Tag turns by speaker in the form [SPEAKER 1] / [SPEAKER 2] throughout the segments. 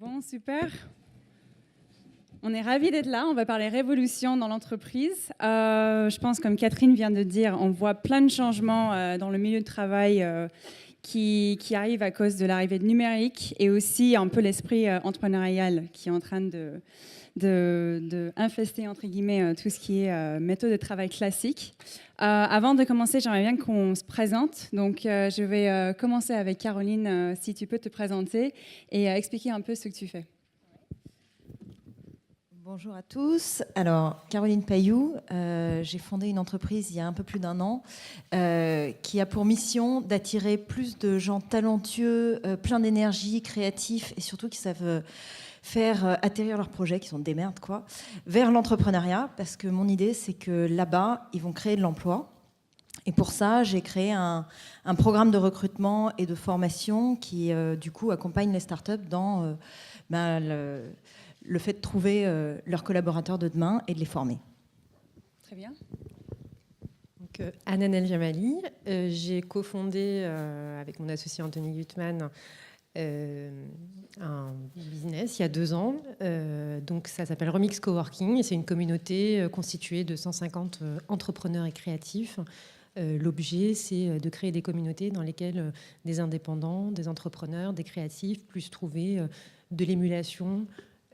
[SPEAKER 1] Bon, super. On est ravis d'être là. On va parler révolution dans l'entreprise. Je pense, comme Catherine vient de dire, on voit plein de changements dans le milieu de travail qui arrivent à cause de l'arrivée de numérique et aussi un peu l'esprit entrepreneurial qui est en train de infester, entre guillemets, tout ce qui est méthode de travail classique. Avant de commencer, j'aimerais bien qu'on se présente. Donc, je vais commencer avec Caroline, si tu peux te présenter et expliquer un peu ce que tu fais.
[SPEAKER 2] Bonjour à tous. Alors, Caroline Pailloux, j'ai fondé une entreprise il y a un peu plus d'un an qui a pour mission d'attirer plus de gens talentueux, pleins d'énergie, créatifs et surtout qui savent faire atterrir leurs projets, qui sont des merdes, quoi, vers l'entrepreneuriat. Parce que mon idée, c'est que là-bas, ils vont créer de l'emploi. Et pour ça, j'ai créé un programme de recrutement et de formation qui, du coup, accompagne les startups dans le fait de trouver leurs collaborateurs de demain et de les former.
[SPEAKER 1] Très bien.
[SPEAKER 3] Donc, Hanan El Jamali, j'ai cofondé avec mon associé Anthony Gutmann un business il y a 2 ans. Donc ça s'appelle Remix Coworking et c'est une communauté constituée de 150 entrepreneurs et créatifs. L'objet, c'est de créer des communautés dans lesquelles des indépendants, des entrepreneurs, des créatifs puissent trouver de l'émulation,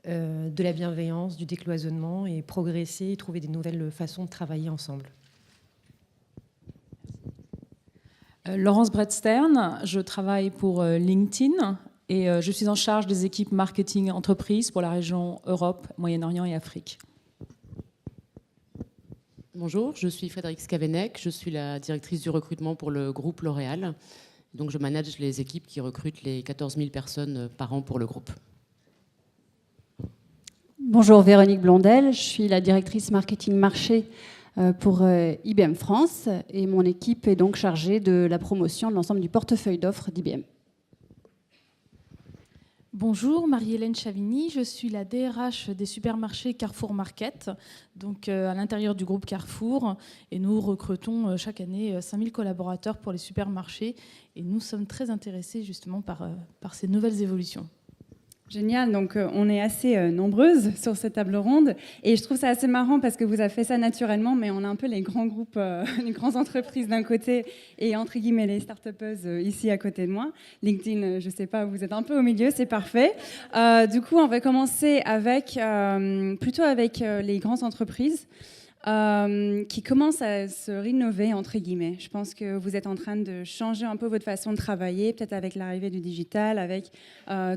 [SPEAKER 3] de la bienveillance, du décloisonnement et progresser et trouver des nouvelles façons de travailler ensemble.
[SPEAKER 4] Laurence Bredstern, je travaille pour LinkedIn et je suis en charge des équipes marketing entreprise pour la région Europe, Moyen-Orient et Afrique.
[SPEAKER 5] Bonjour, je suis Frédérique Scavenec, je suis la directrice du recrutement pour le groupe L'Oréal. Donc je manage les équipes qui recrutent les 14 000 personnes par an pour le groupe.
[SPEAKER 6] Bonjour, Véronique Blondel, je suis la directrice marketing marché pour IBM France et mon équipe est donc chargée de la promotion de l'ensemble du portefeuille d'offres d'IBM.
[SPEAKER 7] Bonjour, Marie-Hélène Chavigny, je suis la DRH des supermarchés Carrefour Market, donc à l'intérieur du groupe Carrefour, et nous recrutons chaque année 5000 collaborateurs pour les supermarchés et nous sommes très intéressés justement par ces nouvelles évolutions.
[SPEAKER 1] Génial, donc on est assez nombreuses sur cette table ronde et je trouve ça assez marrant parce que vous avez fait ça naturellement, mais on a un peu les grands groupes, les grandes entreprises d'un côté et entre guillemets les start-upeuses ici à côté de moi. LinkedIn, je sais pas, vous êtes un peu au milieu, c'est parfait. Du coup, on va commencer avec plutôt avec les grandes entreprises. Qui commence à se rénover, entre guillemets. Je pense que vous êtes en train de changer un peu votre façon de travailler, peut-être avec l'arrivée du digital, avec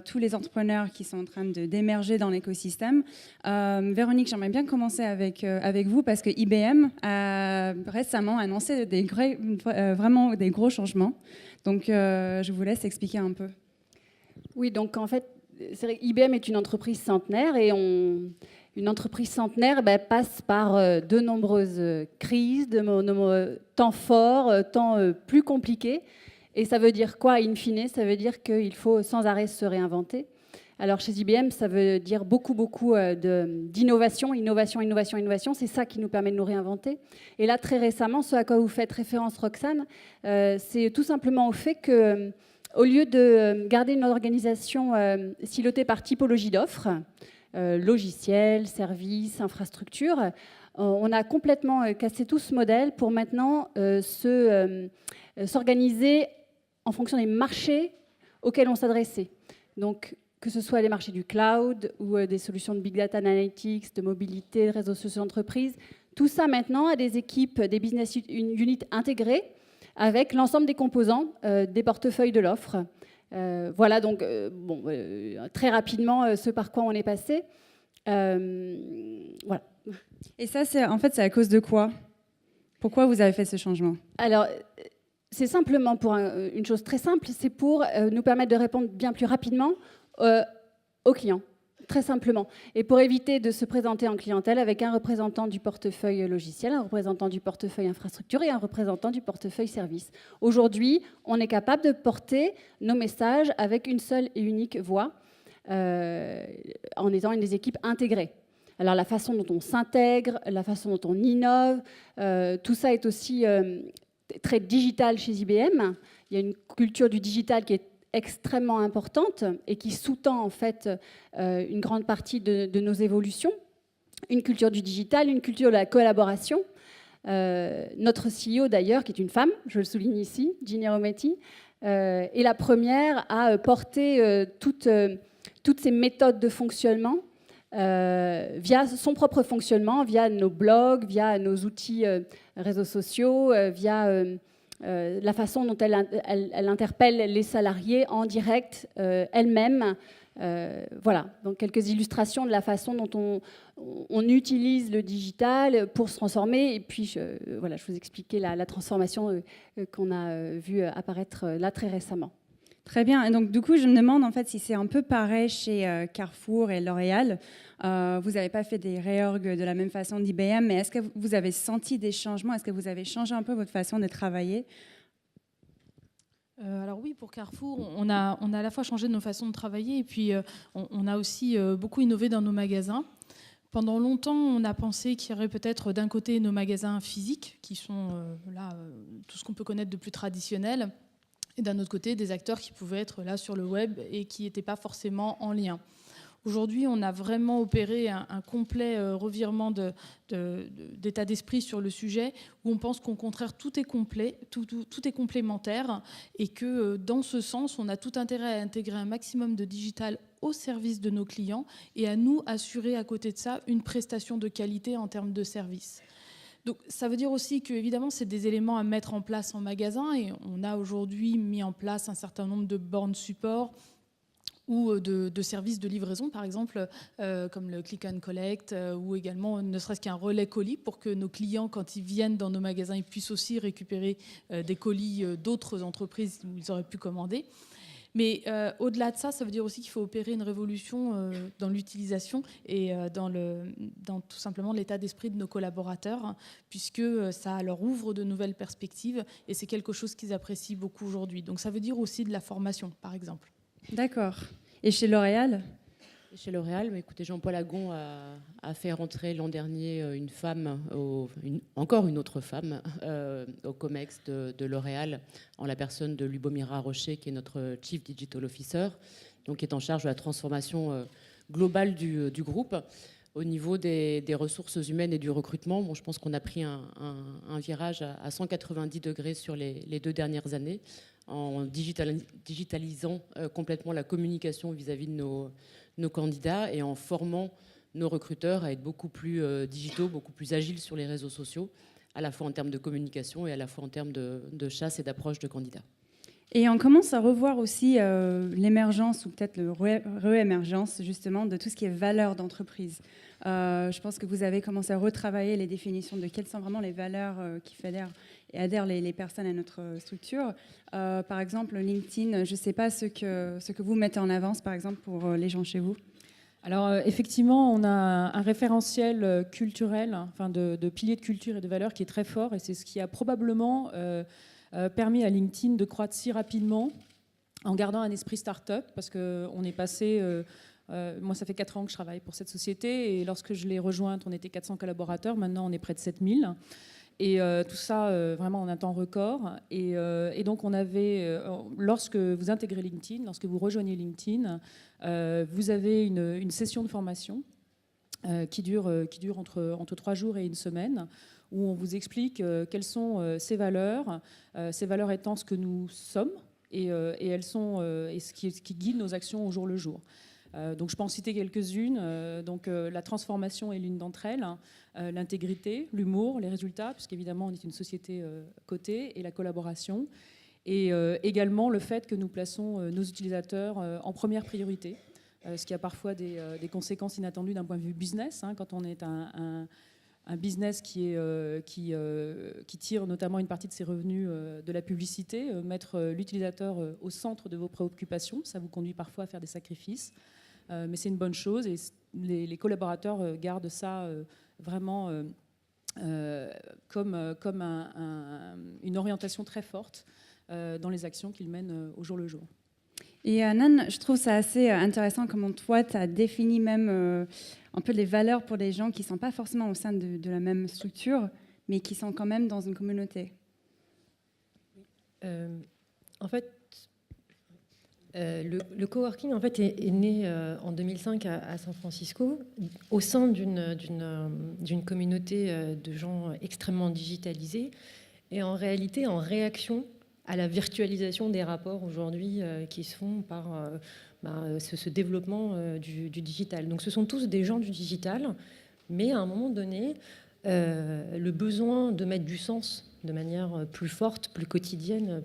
[SPEAKER 1] tous les entrepreneurs qui sont en train d'émerger dans l'écosystème. Véronique, j'aimerais bien commencer avec vous, parce que IBM a récemment annoncé vraiment des gros changements. Donc, je vous laisse expliquer un peu.
[SPEAKER 6] Oui, donc en fait, c'est vrai, IBM est une entreprise centenaire et une entreprise centenaire passe par de nombreuses crises, de nombreux temps forts, temps plus compliqués. Et ça veut dire quoi, in fine? Ça veut dire qu'il faut sans arrêt se réinventer. Alors chez IBM, ça veut dire beaucoup d'innovation, innovation. C'est ça qui nous permet de nous réinventer. Et là, très récemment, ce à quoi vous faites référence, Roxane, c'est tout simplement au fait que, au lieu de garder une organisation silotée par typologie d'offres, logiciels, services, infrastructures, on a complètement cassé tout ce modèle pour maintenant s'organiser en fonction des marchés auxquels on s'adressait. Donc, que ce soit les marchés du cloud ou des solutions de big data analytics, de mobilité, de réseaux sociaux d'entreprise, tout ça maintenant a des équipes, des business units intégrées avec l'ensemble des composants des portefeuilles de l'offre. Voilà donc très rapidement ce par quoi on est passé. Voilà.
[SPEAKER 1] Et ça, c'est à cause de quoi? Pourquoi vous avez fait ce changement?
[SPEAKER 6] Alors, c'est simplement pour une chose très simple, c'est pour nous permettre de répondre bien plus rapidement aux clients, très simplement. Et pour éviter de se présenter en clientèle avec un représentant du portefeuille logiciel, un représentant du portefeuille infrastructure et un représentant du portefeuille service. Aujourd'hui, on est capable de porter nos messages avec une seule et unique voix en étant une des équipes intégrées. Alors la façon dont on s'intègre, la façon dont on innove, tout ça est aussi très digital chez IBM. Il y a une culture du digital qui est extrêmement importante et qui sous-tend en fait une grande partie de nos évolutions. Une culture du digital, une culture de la collaboration. Notre CEO d'ailleurs, qui est une femme, je le souligne ici, Ginny Rometty, est la première à porter toutes ces méthodes de fonctionnement via son propre fonctionnement, via nos blogs, via nos outils réseaux sociaux, via la façon dont elle interpelle les salariés en direct elle-même. Voilà, donc quelques illustrations de la façon dont on utilise le digital pour se transformer. Et puis, voilà, je vous expliquais la transformation qu'on a vue apparaître là très récemment.
[SPEAKER 1] Très bien. Et donc, du coup, je me demande en fait si c'est un peu pareil chez Carrefour et L'Oréal. Vous n'avez pas fait des réorgs de la même façon d'IBM, mais est-ce que vous avez senti des changements? Est-ce que vous avez changé un peu votre façon de travailler?
[SPEAKER 7] Alors oui, pour Carrefour, on a à la fois changé nos façons de travailler et puis on a aussi beaucoup innové dans nos magasins. Pendant longtemps, on a pensé qu'il y aurait peut-être d'un côté nos magasins physiques, qui sont tout ce qu'on peut connaître de plus traditionnel, et d'un autre côté des acteurs qui pouvaient être là sur le web et qui n'étaient pas forcément en lien. Aujourd'hui, on a vraiment opéré un complet revirement d'état d'esprit sur le sujet, où on pense qu'au contraire, tout est complet, tout est complémentaire, et que dans ce sens, on a tout intérêt à intégrer un maximum de digital au service de nos clients et à nous assurer à côté de ça une prestation de qualité en termes de service. Donc, ça veut dire aussi que, évidemment, c'est des éléments à mettre en place en magasin, et on a aujourd'hui mis en place un certain nombre de bornes support ou de services de livraison, par exemple, comme le click and collect, ou également ne serait-ce qu'un relais colis pour que nos clients, quand ils viennent dans nos magasins, ils puissent aussi récupérer des colis d'autres entreprises où ils auraient pu commander. Mais au-delà de ça, ça veut dire aussi qu'il faut opérer une révolution dans l'utilisation et dans tout simplement l'état d'esprit de nos collaborateurs, hein, puisque ça leur ouvre de nouvelles perspectives et c'est quelque chose qu'ils apprécient beaucoup aujourd'hui. Donc ça veut dire aussi de la formation, par exemple.
[SPEAKER 1] D'accord. Et chez L'Oréal?
[SPEAKER 5] Chez L'Oréal, mais écoutez, Jean-Paul Agon a fait rentrer l'an dernier une femme, encore une autre femme, au COMEX de L'Oréal, en la personne de Lubomira Rocher, qui est notre Chief Digital Officer, donc qui est en charge de la transformation globale du groupe. Au niveau des ressources humaines et du recrutement, bon, je pense qu'on a pris un virage à 190 degrés sur les 2 dernières années, en digitalisant complètement la communication vis-à-vis de nos candidats et en formant nos recruteurs à être beaucoup plus digitaux, beaucoup plus agiles sur les réseaux sociaux, à la fois en termes de communication et à la fois en termes de chasse et d'approche de candidats.
[SPEAKER 1] Et on commence à revoir aussi l'émergence ou peut-être le réémergence justement de tout ce qui est valeur d'entreprise. Je pense que vous avez commencé à retravailler les définitions de quelles sont vraiment les valeurs qui fédèrent et adhèrent les personnes à notre structure. Par exemple, LinkedIn, je ne sais pas ce que vous mettez en avance, par exemple, pour les gens chez vous.
[SPEAKER 4] Alors effectivement, on a un référentiel culturel, enfin de piliers de culture et de valeurs qui est très fort, et c'est ce qui a probablement permis à LinkedIn de croître si rapidement en gardant un esprit start-up, parce qu'on est passé... moi, ça fait 4 ans que je travaille pour cette société, et lorsque je l'ai rejointe, on était 400 collaborateurs, maintenant on est près de 7000. Et tout ça vraiment en un temps record. Et donc on avait, lorsque vous intégrez LinkedIn, lorsque vous rejoignez LinkedIn, vous avez une session de formation qui dure entre 3 jours et 1 semaine, où on vous explique quelles sont ces valeurs étant ce que nous sommes, et elles sont et ce qui guide nos actions au jour le jour. Donc je peux en citer quelques-unes. Donc la transformation est l'une d'entre elles, l'intégrité, l'humour, les résultats, puisqu'évidemment on est une société cotée, et la collaboration, et également le fait que nous plaçons nos utilisateurs en première priorité, ce qui a parfois des conséquences inattendues d'un point de vue business, hein, quand on est un business qui tire notamment une partie de ses revenus de la publicité. Mettre l'utilisateur au centre de vos préoccupations, ça vous conduit parfois à faire des sacrifices, mais c'est une bonne chose, et les collaborateurs gardent ça vraiment comme une orientation très forte dans les actions qu'ils mènent au jour le jour.
[SPEAKER 1] Et Nan, je trouve ça assez intéressant comment toi, tu as défini même un peu les valeurs pour les gens qui ne sont pas forcément au sein de la même structure, mais qui sont quand même dans une communauté.
[SPEAKER 8] En fait,
[SPEAKER 3] Le coworking en fait est né en 2005 à San Francisco au sein d'une communauté de gens extrêmement digitalisés et en réalité en réaction à la virtualisation des rapports aujourd'hui qui se font par ce développement du digital. Donc ce sont tous des gens du digital, mais à un moment donné, le besoin de mettre du sens de manière plus forte, plus quotidienne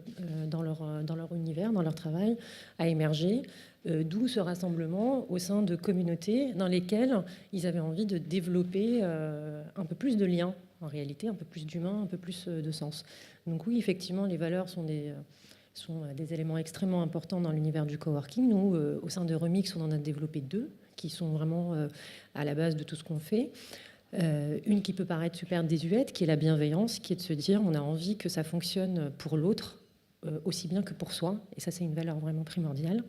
[SPEAKER 3] dans leur univers, dans leur travail, a émergé, d'où ce rassemblement au sein de communautés dans lesquelles ils avaient envie de développer un peu plus de liens, en réalité, un peu plus d'humain, un peu plus de sens. Donc oui, effectivement, les valeurs sont des éléments extrêmement importants dans l'univers du coworking. Nous, au sein de Remix, on en a développé 2 qui sont vraiment à la base de tout ce qu'on fait. Une qui peut paraître super désuète, qui est la bienveillance, qui est de se dire on a envie que ça fonctionne pour l'autre aussi bien que pour soi, et ça c'est une valeur vraiment primordiale.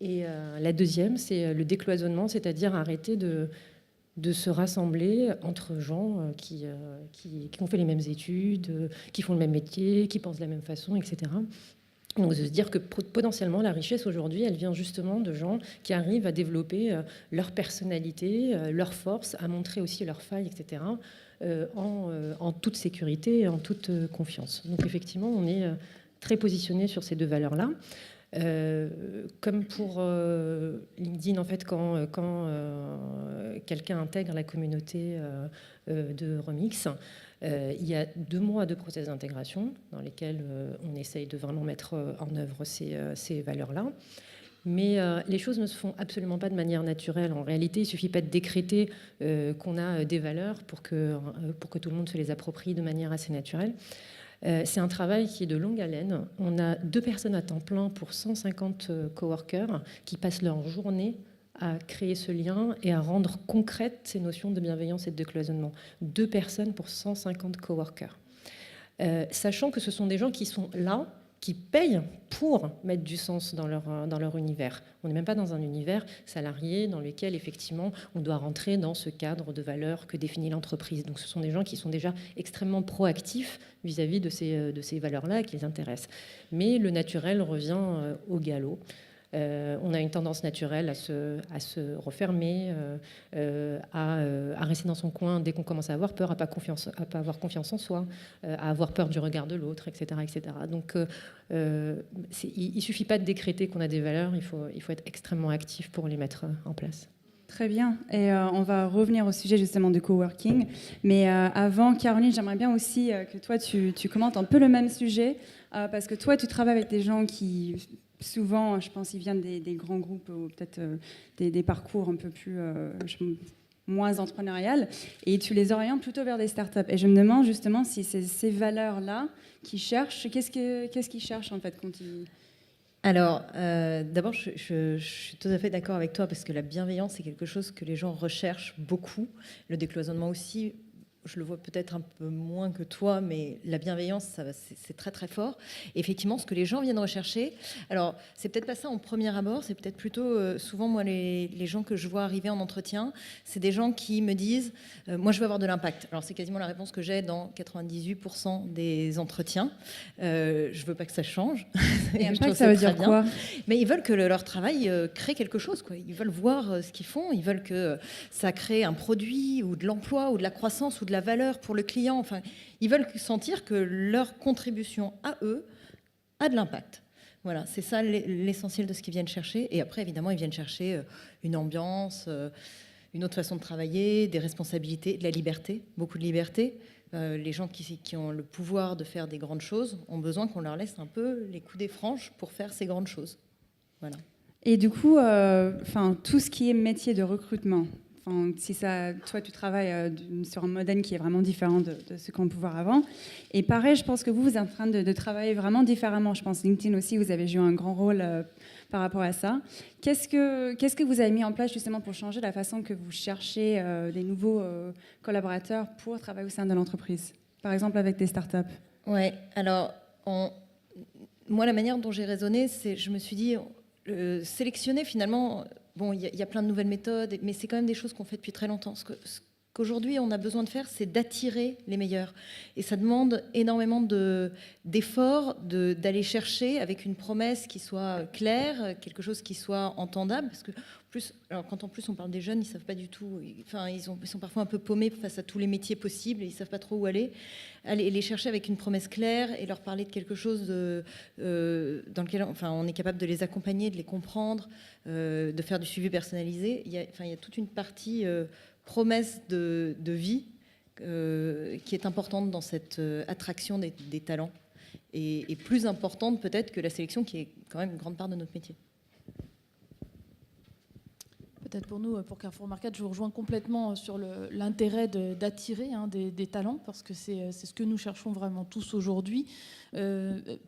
[SPEAKER 3] Et la deuxième, c'est le décloisonnement, c'est-à-dire arrêter de se rassembler entre gens qui ont fait les mêmes études, qui font le même métier, qui pensent de la même façon, etc. Donc de se dire que potentiellement la richesse aujourd'hui, elle vient justement de gens qui arrivent à développer leur personnalité, leur force, à montrer aussi leurs failles, etc. En toute sécurité et en toute confiance. Donc effectivement, on est très positionné sur ces 2 valeurs-là. Comme pour LinkedIn, en fait, quand quelqu'un intègre la communauté de Remix, il y a 2 mois de process d'intégration dans lesquels on essaye de vraiment mettre en œuvre ces valeurs-là. Mais les choses ne se font absolument pas de manière naturelle. En réalité, il ne suffit pas de décréter qu'on a des valeurs pour que tout le monde se les approprie de manière assez naturelle. C'est un travail qui est de longue haleine. On a 2 personnes à temps plein pour 150 coworkers qui passent leur journée à créer ce lien et à rendre concrètes ces notions de bienveillance et de décloisonnement. 2 personnes pour 150 coworkers. Sachant que ce sont des gens qui sont là, qui payent pour mettre du sens dans leur univers. On n'est même pas dans un univers salarié dans lequel, effectivement, on doit rentrer dans ce cadre de valeurs que définit l'entreprise. Donc ce sont des gens qui sont déjà extrêmement proactifs vis-à-vis de ces valeurs-là qui les intéressent. Mais le naturel revient au galop. On a une tendance naturelle à se refermer, à rester dans son coin dès qu'on commence à avoir peur, à pas avoir confiance en soi, à avoir peur du regard de l'autre, etc., etc. Donc, il suffit pas de décréter qu'on a des valeurs, il faut être extrêmement actif pour les mettre en place.
[SPEAKER 1] Très bien. Et on va revenir au sujet justement du coworking. Mais avant, Caroline, j'aimerais bien aussi que toi, tu commentes un peu le même sujet, parce que toi, tu travailles avec des gens qui... Souvent, je pense qu'ils viennent des grands groupes ou peut-être des parcours un peu plus moins entrepreneurial, et tu les orientes plutôt vers des startups. Et je me demande justement si c'est ces valeurs-là qu'ils cherchent. Qu'est-ce qu'ils cherchent en fait quand ils...
[SPEAKER 2] Alors, d'abord, je suis tout à fait d'accord avec toi parce que la bienveillance, c'est quelque chose que les gens recherchent beaucoup. Le décloisonnement aussi. Je le vois peut-être un peu moins que toi, mais la bienveillance, c'est très très fort. Et effectivement, ce que les gens viennent rechercher, alors c'est peut-être pas ça en premier abord, c'est peut-être plutôt souvent moi les gens que je vois arriver en entretien, c'est des gens qui me disent moi je veux avoir de l'impact. Alors c'est quasiment la réponse que j'ai dans 98% des entretiens. Je veux pas que ça change.
[SPEAKER 1] Et impact, ça veut dire quoi?
[SPEAKER 2] Mais ils veulent que leur travail crée quelque chose, quoi. Ils veulent voir ce qu'ils font, ils veulent que ça crée un produit ou de l'emploi ou de la croissance ou de la valeur pour le client. Enfin, ils veulent sentir que leur contribution à eux a de l'impact. Voilà, c'est ça l'essentiel de ce qu'ils viennent chercher. Et après, évidemment, ils viennent chercher une ambiance, une autre façon de travailler, des responsabilités, de la liberté, beaucoup de liberté. Les gens qui ont le pouvoir de faire des grandes choses ont besoin qu'on leur laisse un peu les coups des franges pour faire ces grandes choses. Voilà.
[SPEAKER 1] Et du coup, tout ce qui est métier de recrutement, si ça, toi, tu travailles sur un modèle qui est vraiment différent de ce qu'on pouvait voir avant. Et pareil, je pense que vous êtes en train de travailler vraiment différemment. Je pense LinkedIn aussi, vous avez joué un grand rôle par rapport à ça. Qu'est-ce que vous avez mis en place justement pour changer la façon que vous cherchez des nouveaux collaborateurs pour travailler au sein de l'entreprise, par exemple avec des startups?
[SPEAKER 2] Ouais. Alors, moi, la manière dont j'ai raisonné, c'est, je me suis dit, sélectionner finalement. Bon, il y a plein de nouvelles méthodes, mais c'est quand même des choses qu'on fait depuis très longtemps. Ce qu'aujourd'hui on a besoin de faire, c'est d'attirer les meilleurs. Et ça demande énormément d'efforts, d'aller chercher avec une promesse qui soit claire, quelque chose qui soit entendable. Parce que quand en plus on parle des jeunes, ils savent pas du tout. Enfin, ils sont parfois un peu paumés face à tous les métiers possibles et ils savent pas trop où aller. Aller les chercher avec une promesse claire et leur parler de quelque chose dans lequel on est capable de les accompagner, de les comprendre, de faire du suivi personnalisé. Il y a toute une partie promesse de vie qui est importante dans cette attraction des talents et plus importante peut-être que la sélection qui est quand même une grande part de notre métier.
[SPEAKER 7] Peut-être pour nous, pour Carrefour Market, je vous rejoins complètement sur l'intérêt d'attirer des talents, parce que c'est ce que nous cherchons vraiment tous aujourd'hui.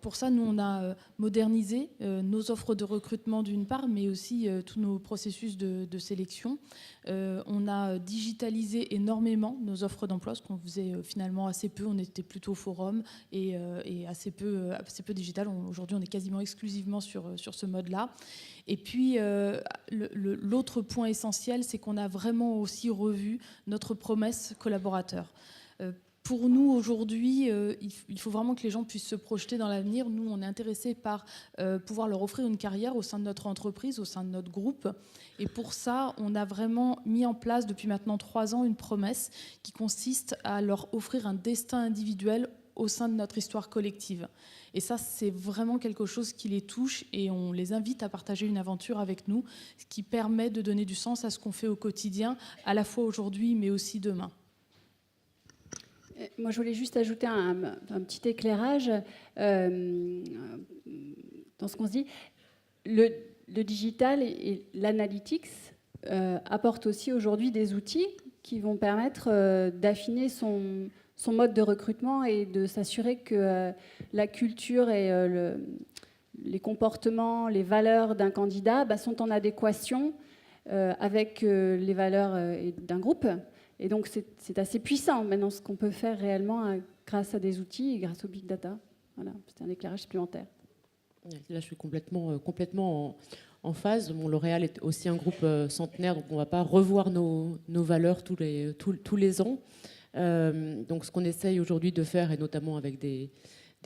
[SPEAKER 7] Pour ça, nous, on a modernisé nos offres de recrutement d'une part, mais aussi tous nos processus de sélection. On a digitalisé énormément nos offres d'emploi, ce qu'on faisait finalement assez peu. On était plutôt forum et assez peu digital. Aujourd'hui, on est quasiment exclusivement sur ce mode-là. Et puis, l'autre point essentiel, c'est qu'on a vraiment aussi revu notre promesse collaborateur. Pour nous, aujourd'hui, il faut vraiment que les gens puissent se projeter dans l'avenir. Nous, on est intéressés par pouvoir leur offrir une carrière au sein de notre entreprise, au sein de notre groupe. Et pour ça, on a vraiment mis en place, depuis maintenant 3 ans, une promesse qui consiste à leur offrir un destin individuel au sein de notre histoire collective. Et ça, c'est vraiment quelque chose qui les touche et on les invite à partager une aventure avec nous, ce qui permet de donner du sens à ce qu'on fait au quotidien, à la fois aujourd'hui, mais aussi demain.
[SPEAKER 6] Moi, je voulais juste ajouter un petit éclairage dans ce qu'on se dit. Le digital et l'analytics apportent aussi aujourd'hui des outils qui vont permettre d'affiner son mode de recrutement et de s'assurer que la culture et les comportements, les valeurs d'un candidat sont en adéquation avec les valeurs d'un groupe. Et donc, c'est assez puissant maintenant ce qu'on peut faire réellement grâce à des outils et grâce au big data. Voilà, c'est un éclairage supplémentaire.
[SPEAKER 5] Là, je suis complètement en phase. Bon, L'Oréal est aussi un groupe centenaire, donc on ne va pas revoir nos valeurs tous les ans. Donc, ce qu'on essaye aujourd'hui de faire, et notamment avec des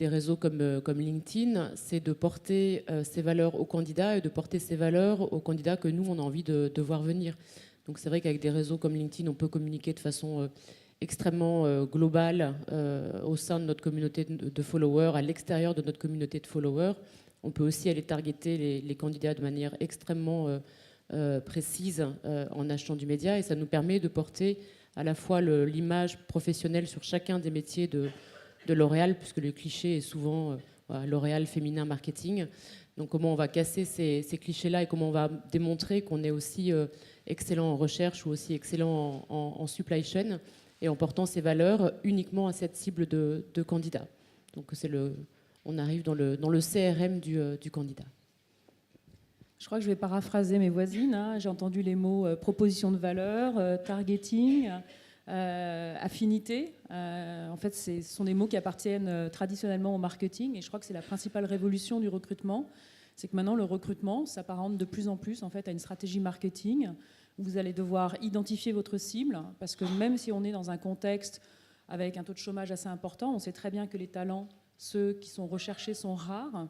[SPEAKER 5] réseaux comme LinkedIn, c'est de porter ces valeurs aux candidats et de porter ces valeurs aux candidats que nous, on a envie de voir venir. Donc c'est vrai qu'avec des réseaux comme LinkedIn, on peut communiquer de façon extrêmement globale au sein de notre communauté de followers, à l'extérieur de notre communauté de followers. On peut aussi aller targeter les candidats de manière extrêmement précise en achetant du média, et ça nous permet de porter à la fois l'image professionnelle sur chacun des métiers de L'Oréal, puisque le cliché est souvent L'Oréal féminin marketing. Donc comment on va casser ces clichés-là et comment on va démontrer qu'on est aussi excellent en recherche ou aussi excellent en supply chain, et en portant ces valeurs uniquement à cette cible de candidats. Donc on arrive dans le CRM du candidat.
[SPEAKER 4] Je crois que je vais paraphraser mes voisines. Hein. J'ai entendu les mots proposition de valeur, targeting, affinité. En fait, ce sont des mots qui appartiennent traditionnellement au marketing, et je crois que c'est la principale révolution du recrutement. C'est que maintenant, le recrutement s'apparente de plus en plus en fait, à une stratégie marketing. Vous allez devoir identifier votre cible, parce que même si on est dans un contexte avec un taux de chômage assez important, on sait très bien que les talents, ceux qui sont recherchés, sont rares,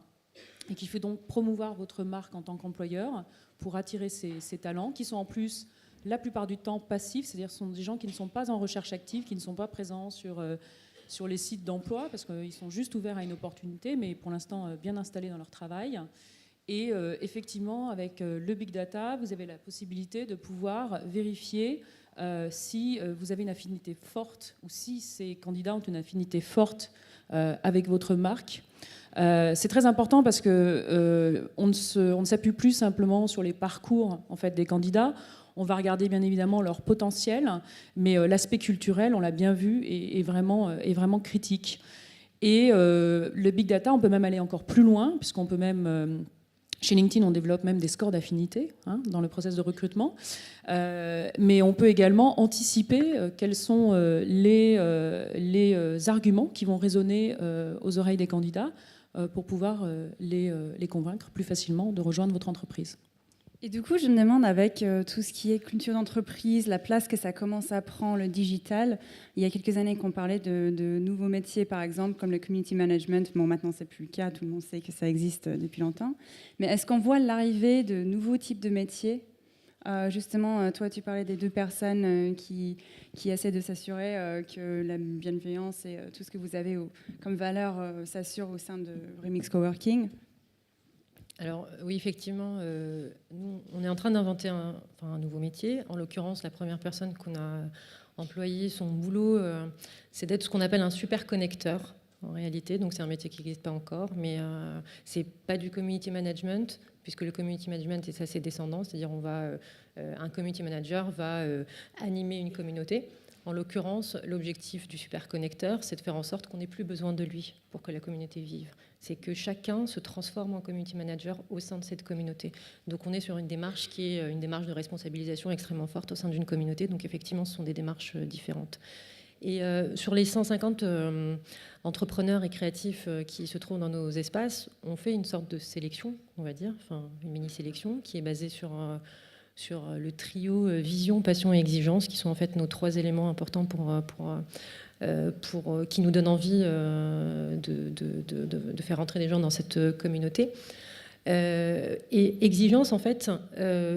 [SPEAKER 4] et qu'il faut donc promouvoir votre marque en tant qu'employeur pour attirer ces talents, qui sont en plus, la plupart du temps, passifs, c'est-à-dire ce sont des gens qui ne sont pas en recherche active, qui ne sont pas présents sur les sites d'emploi, parce qu'ils sont juste ouverts à une opportunité, mais pour l'instant bien installés dans leur travail. Et effectivement, avec le big data, vous avez la possibilité de pouvoir vérifier si vous avez une affinité forte ou si ces candidats ont une affinité forte avec votre marque. C'est très important parce que on ne s'appuie plus simplement sur les parcours en fait, des candidats. On va regarder bien évidemment leur potentiel, mais l'aspect culturel, on l'a bien vu, est vraiment critique. Et le big data, on peut même aller encore plus loin, puisqu'on peut même... Chez LinkedIn, on développe même des scores d'affinité dans le process de recrutement. Mais on peut également anticiper quels sont les arguments qui vont résonner aux oreilles des candidats pour pouvoir les convaincre plus facilement de rejoindre votre entreprise.
[SPEAKER 1] Et du coup, je me demande, avec tout ce qui est culture d'entreprise, la place que ça commence à prendre, le digital, il y a quelques années qu'on parlait de nouveaux métiers, par exemple, comme le community management. Bon, maintenant, c'est plus le cas, tout le monde sait que ça existe depuis longtemps. Mais est-ce qu'on voit l'arrivée de nouveaux types de métiers ? Justement, toi, tu parlais des deux personnes qui essaient de s'assurer que la bienveillance et tout ce que vous avez comme valeur s'assure au sein de Remix Coworking.
[SPEAKER 3] Alors oui, effectivement, nous, on est en train d'inventer un nouveau métier. En l'occurrence, la première personne qu'on a employée, son boulot, c'est d'être ce qu'on appelle un super connecteur, en réalité. Donc c'est un métier qui n'existe pas encore, mais c'est pas du community management, puisque le community management est assez descendant, c'est-à-dire un community manager va animer une communauté. En l'occurrence, l'objectif du super connecteur, c'est de faire en sorte qu'on n'ait plus besoin de lui pour que la communauté vive. C'est que chacun se transforme en community manager au sein de cette communauté. Donc on est sur une démarche qui est une démarche de responsabilisation extrêmement forte au sein d'une communauté. Donc effectivement, ce sont des démarches différentes. Et sur les 150 entrepreneurs et créatifs qui se trouvent dans nos espaces, on fait une sorte de sélection, on va dire, enfin une mini-sélection qui est basée sur le trio vision, passion et exigence, qui sont en fait nos 3 éléments importants qui nous donnent envie de faire entrer les gens dans cette communauté. Et exigence, en fait,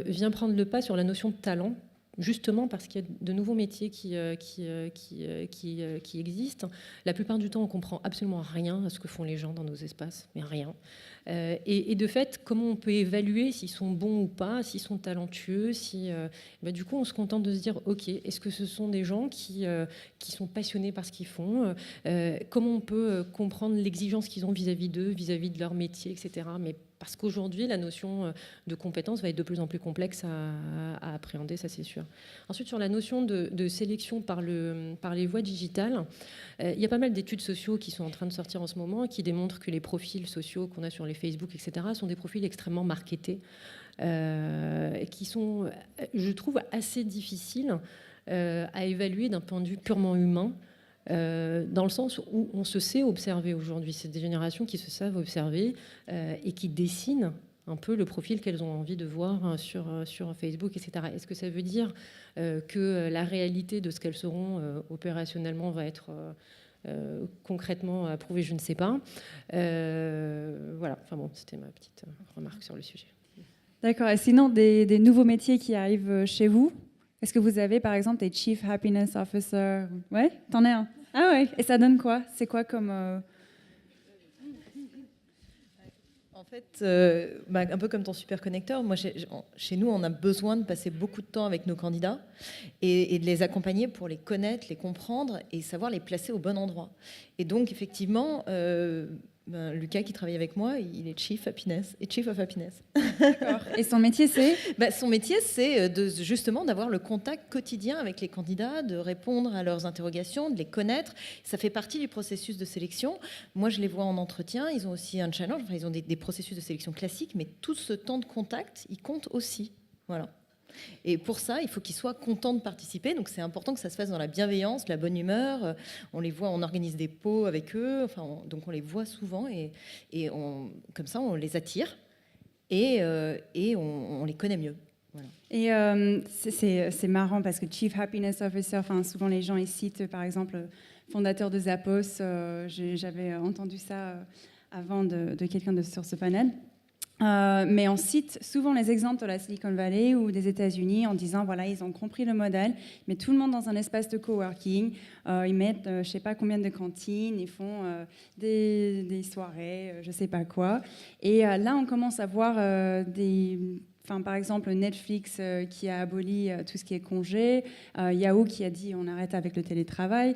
[SPEAKER 3] vient prendre le pas sur la notion de talent, justement parce qu'il y a de nouveaux métiers qui existent. La plupart du temps, on comprend absolument rien à ce que font les gens dans nos espaces, mais rien. Et de fait, comment on peut évaluer s'ils sont bons ou pas, s'ils sont talentueux, du coup, on se contente de se dire, ok, est-ce que ce sont des gens qui sont passionnés par ce qu'ils font, comment on peut comprendre l'exigence qu'ils ont vis-à-vis d'eux, vis-à-vis de leur métier, etc. Mais parce qu'aujourd'hui, la notion de compétence va être de plus en plus complexe à appréhender, ça c'est sûr. Ensuite, sur la notion de sélection par les voies digitales, il y a pas mal d'études sociaux qui sont en train de sortir en ce moment et qui démontrent que les profils sociaux qu'on a sur les Facebook, etc., sont des profils extrêmement marketés, qui sont, je trouve, assez difficiles à évaluer d'un point de vue purement humain, dans le sens où on se sait observer aujourd'hui. C'est des générations qui se savent observer et qui dessinent un peu le profil qu'elles ont envie de voir sur Facebook, etc. Est-ce que ça veut dire que la réalité de ce qu'elles seront opérationnellement va être concrètement approuvée? Je ne sais pas. Voilà, enfin bon, c'était ma petite remarque sur le sujet.
[SPEAKER 1] D'accord, et sinon, des nouveaux métiers qui arrivent chez vous? Est-ce que vous avez, par exemple, des Chief Happiness Officer? Ouais, t'en es un. Ah ouais, et ça donne quoi? C'est quoi comme...
[SPEAKER 2] En fait, un peu comme ton super connecteur, moi, chez nous, on a besoin de passer beaucoup de temps avec nos candidats et de les accompagner pour les connaître, les comprendre et savoir les placer au bon endroit. Et donc, effectivement, Lucas, qui travaille avec moi, il est Chief Happiness et Chief of Happiness.
[SPEAKER 1] D'accord. Et son métier, c'est
[SPEAKER 2] Son métier, c'est justement d'avoir le contact quotidien avec les candidats, de répondre à leurs interrogations, de les connaître. Ça fait partie du processus de sélection. Moi, je les vois en entretien. Ils ont aussi un challenge. Enfin, ils ont des processus de sélection classiques, mais tout ce temps de contact, il compte aussi. Voilà. Et pour ça, il faut qu'ils soient contents de participer. Donc, c'est important que ça se fasse dans la bienveillance, la bonne humeur. On les voit, on organise des pots avec eux. Enfin, donc, on les voit souvent et comme ça, on les attire et on les connaît mieux. Voilà.
[SPEAKER 1] Et c'est marrant parce que Chief Happiness Officer, souvent les gens ils citent par exemple fondateur de Zappos. J'avais entendu ça avant de quelqu'un sur ce panel. Mais on cite souvent les exemples de la Silicon Valley ou des États-Unis en disant voilà, ils ont compris le modèle, mais tout le monde dans un espace de coworking, ils mettent je sais pas combien de cantines, ils font des soirées, je sais pas quoi. Et là, on commence à voir par exemple, Netflix qui a aboli tout ce qui est congé, Yahoo qui a dit on arrête avec le télétravail.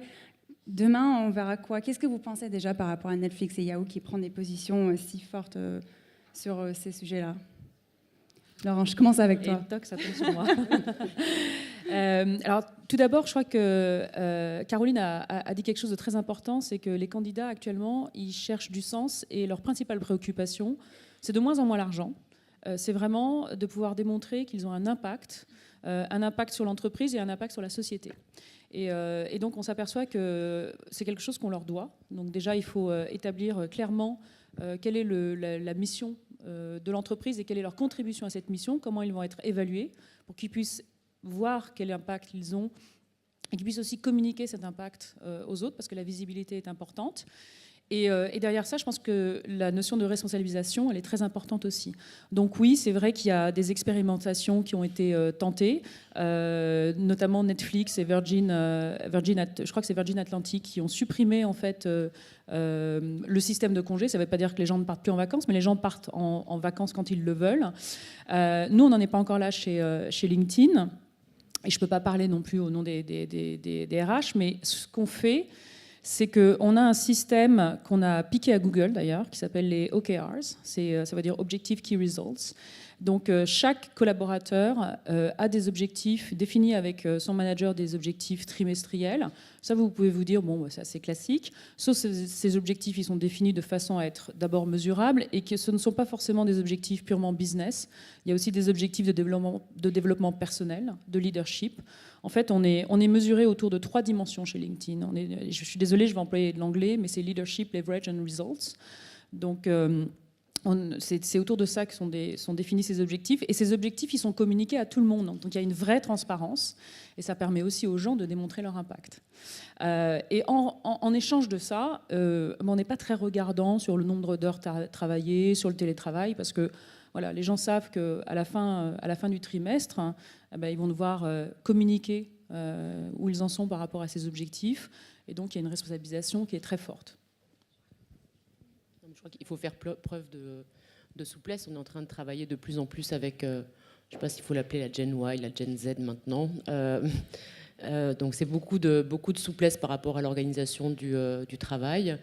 [SPEAKER 1] Demain, on verra quoi? Qu'est-ce que vous pensez déjà par rapport à Netflix et Yahoo qui prennent des positions si fortes sur ces sujets-là? Laurent, je commence avec toi.
[SPEAKER 4] Et toc, ça tombe sur moi. Alors, tout d'abord, je crois que Caroline a dit quelque chose de très important, c'est que les candidats actuellement, ils cherchent du sens et leur principale préoccupation, c'est de moins en moins l'argent. C'est vraiment de pouvoir démontrer qu'ils ont un impact sur l'entreprise et un impact sur la société. Et donc, on s'aperçoit que c'est quelque chose qu'on leur doit. Donc déjà, il faut établir clairement quelle est la mission de l'entreprise et quelle est leur contribution à cette mission, comment ils vont être évalués, pour qu'ils puissent voir quel impact ils ont et qu'ils puissent aussi communiquer cet impact aux autres, parce que la visibilité est importante. Et derrière ça, je pense que la notion de responsabilisation, elle est très importante aussi. Donc oui, c'est vrai qu'il y a des expérimentations qui ont été tentées, notamment Netflix et je crois que c'est Virgin Atlantic, qui ont supprimé en fait le système de congé. Ça ne veut pas dire que les gens ne partent plus en vacances, mais les gens partent en vacances quand ils le veulent. Nous, on n'en est pas encore là chez LinkedIn, et je ne peux pas parler non plus au nom des RH, mais ce qu'on fait, c'est qu'on a un système qu'on a piqué à Google d'ailleurs, qui s'appelle les OKRs, ça veut dire Objective Key Results. Donc chaque collaborateur a des objectifs définis avec son manager, des objectifs trimestriels. Ça, vous pouvez vous dire, bon, c'est assez classique. Sauf ces objectifs, ils sont définis de façon à être d'abord mesurables et que ce ne sont pas forcément des objectifs purement business. Il y a aussi des objectifs de développement personnel, de leadership. En fait, on est mesuré autour de 3 dimensions chez LinkedIn. Je suis désolée, je vais employer de l'anglais, mais c'est leadership, leverage and results. Donc, c'est autour de ça que sont définis ces objectifs. Et ces objectifs, ils sont communiqués à tout le monde. Donc, il y a une vraie transparence. Et ça permet aussi aux gens de démontrer leur impact. Et en échange de ça, on n'est pas très regardant sur le nombre d'heures travaillées, sur le télétravail, parce que voilà, les gens savent qu'à la fin du trimestre, ils vont devoir communiquer où ils en sont par rapport à ces objectifs. Et donc, il y a une responsabilisation qui est très forte.
[SPEAKER 5] Je crois qu'il faut faire preuve de souplesse. On est en train de travailler de plus en plus avec, je ne sais pas s'il faut l'appeler la Gen Y, la Gen Z maintenant. Donc c'est beaucoup de souplesse par rapport à l'organisation du travail.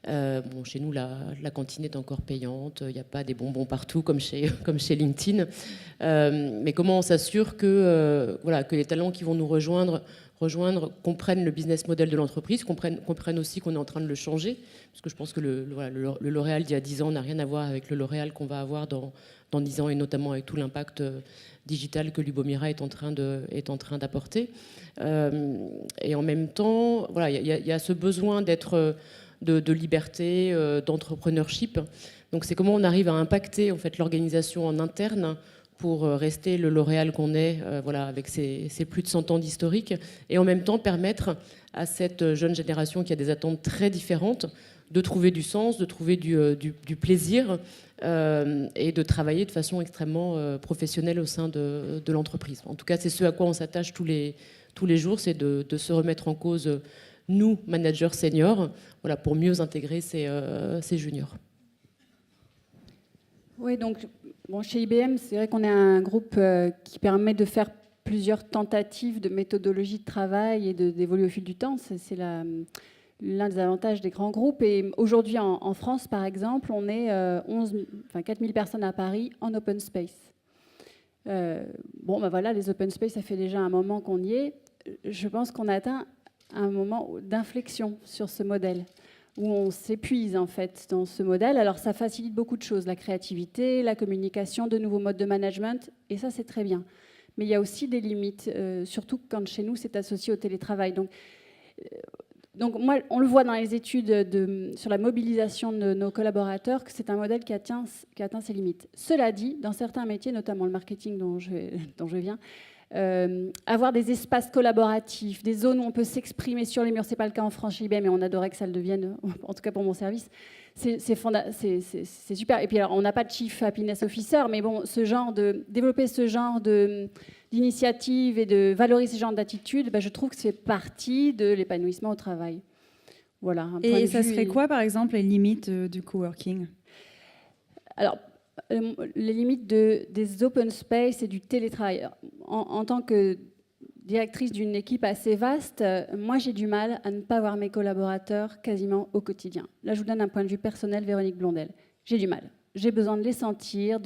[SPEAKER 5] Chez nous, la cantine est encore payante. Il n'y a pas des bonbons partout comme chez LinkedIn. Mais comment on s'assure que les talents qui vont nous rejoindre comprennent le business model de l'entreprise, comprennent aussi qu'on est en train de le changer, parce que je pense que le L'Oréal d'il y a 10 ans n'a rien à voir avec le L'Oréal qu'on va avoir dans 10 ans, et notamment avec tout l'impact digital que Lubomira est en train d'apporter. Et en même temps, il y a ce besoin de liberté, d'entrepreneurship. Donc c'est comment on arrive à impacter en fait l'organisation en interne pour rester le L'Oréal qu'on est, avec ses plus de 100 ans d'historique, et en même temps permettre à cette jeune génération qui a des attentes très différentes de trouver du sens, de trouver du plaisir et de travailler de façon extrêmement professionnelle au sein de l'entreprise. En tout cas, c'est ce à quoi on s'attache tous les jours, c'est de se remettre en cause, nous, managers seniors, pour mieux intégrer ces juniors.
[SPEAKER 6] Oui, donc chez IBM, c'est vrai qu'on est un groupe qui permet de faire plusieurs tentatives de méthodologie de travail et d'évoluer au fil du temps. C'est l'un des avantages des grands groupes. Et aujourd'hui, en France, par exemple, on est 4000 personnes à Paris en open space. Les open space, ça fait déjà un moment qu'on y est. Je pense qu'on atteint un moment d'inflexion sur ce modèle, où on s'épuise en fait dans ce modèle. Alors ça facilite beaucoup de choses, la créativité, la communication, de nouveaux modes de management, et ça c'est très bien. Mais il y a aussi des limites, surtout quand chez nous c'est associé au télétravail. Donc moi, on le voit dans les études sur la mobilisation de nos collaborateurs, que c'est un modèle qui atteint ses limites. Cela dit, dans certains métiers, notamment le marketing dont je viens, avoir des espaces collaboratifs, des zones où on peut s'exprimer sur les murs, c'est pas le cas en France chez IBM, mais on adorait que ça le devienne, en tout cas pour mon service. C'est super. Et puis alors, on n'a pas de Chief Happiness Officer, mais bon, développer ce genre d'initiative et de valoriser ce genre d'attitude, je trouve que c'est partie de l'épanouissement au travail. Voilà.
[SPEAKER 1] Et ça serait quoi, par exemple, les limites du coworking ?
[SPEAKER 6] Alors, les limites des open space et du télétravail. En tant que directrice d'une équipe assez vaste, moi j'ai du mal à ne pas voir mes collaborateurs quasiment au quotidien. Là, je vous donne un point de vue personnel, Véronique Blondel. J'ai du mal. J'ai besoin de les sentir,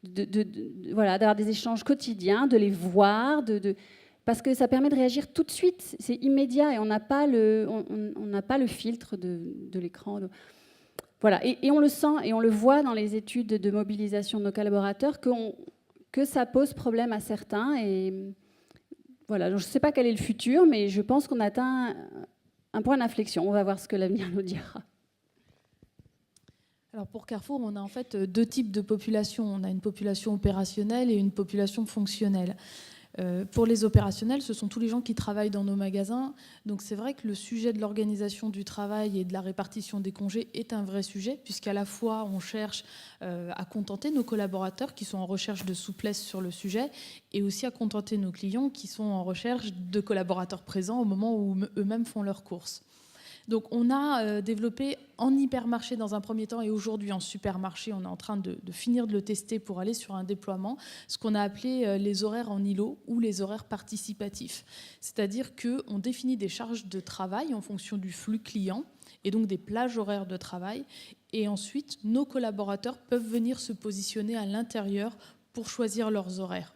[SPEAKER 6] d'avoir des échanges quotidiens, de les voir, parce que ça permet de réagir tout de suite. C'est immédiat et on n'a pas le filtre de l'écran. Voilà, et on le sent et on le voit dans les études de mobilisation de nos collaborateurs que ça pose problème à certains. Et voilà, donc je ne sais pas quel est le futur, mais je pense qu'on atteint un point d'inflexion. On va voir ce que l'avenir nous dira.
[SPEAKER 7] Alors pour Carrefour, on a en fait 2 types de populations. On a une population opérationnelle et une population fonctionnelle. Pour les opérationnels, ce sont tous les gens qui travaillent dans nos magasins. Donc c'est vrai que le sujet de l'organisation du travail et de la répartition des congés est un vrai sujet, puisqu'à la fois on cherche à contenter nos collaborateurs qui sont en recherche de souplesse sur le sujet, et aussi à contenter nos clients qui sont en recherche de collaborateurs présents au moment où eux-mêmes font leurs courses. Donc on a développé en hypermarché dans un premier temps, et aujourd'hui en supermarché, on est en train de finir de le tester pour aller sur un déploiement, ce qu'on a appelé les horaires en îlot ou les horaires participatifs. C'est-à-dire qu'on définit des charges de travail en fonction du flux client et donc des plages horaires de travail. Et ensuite, nos collaborateurs peuvent venir se positionner à l'intérieur pour choisir leurs horaires.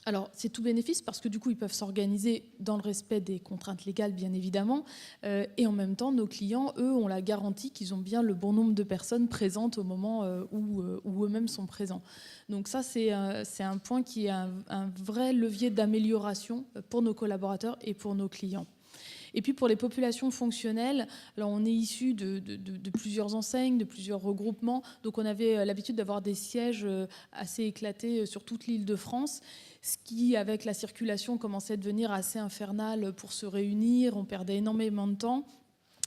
[SPEAKER 7] Alors, c'est tout bénéfice parce que du coup, ils peuvent s'organiser dans le respect des contraintes légales, bien évidemment. Et en même temps, nos clients, eux, ont la garantie qu'ils ont bien le bon nombre de personnes présentes au moment où eux-mêmes sont présents. Donc ça, c'est un point qui est un vrai levier d'amélioration pour nos collaborateurs et pour nos clients. Et puis pour les populations fonctionnelles, alors on est issu de plusieurs enseignes, de plusieurs regroupements. Donc on avait l'habitude d'avoir des sièges assez éclatés sur toute l'Île-de-France, ce qui, avec la circulation, commençait à devenir assez infernal pour se réunir. On perdait énormément de temps.